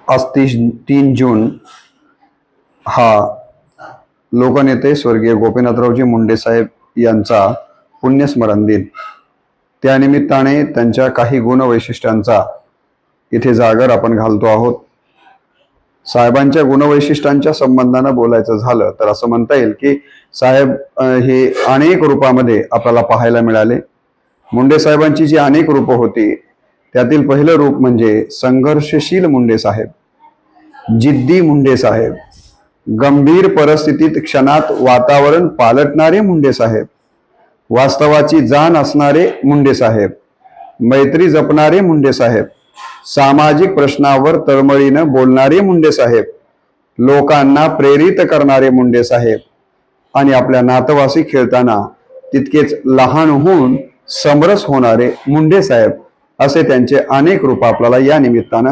आज 3 जून हा लोकनेते स्वर्गीय गोपीनाथरावजी मुंडे साहेब यांचा पुण्यस्मरण दिन. त्यानिमित्ताने त्यांच्या काही गुणवैशिष्ट्यांचा इथे जागर आपण घालतो आहोत. साहेबांच्या गुणवैशिष्ट्यांच्या संबंधानं बोलायचं झालं तर असं म्हणता येईल की साहेब हे अनेक रूपामध्ये आपल्याला पाहायला मिळाले. मुंडे साहेबांची जी अनेक रूपं होती त्यातील पहिलं रूप म्हणजे संघर्षशील मुंडे साहेब, जिद्दी मुंडे साहेब, गंभीर परिस्थितीत क्षणात वातावरण पालटणारे मुंडे साहेब, वास्तवाची जाण असणारे मुंडे साहेब, मैत्री जपणारे मुंडे साहेब, सामाजिक प्रश्नावर तळमळीनं बोलणारे मुंडे साहेब, लोकांना प्रेरित करणारे मुंडे साहेब आणि आपल्या नातवासी खेळताना तितकेच लहान होऊन समरस होणारे मुंडे साहेब, असे त्यांचे अनेक रूप आपल्याला या निमित्तानं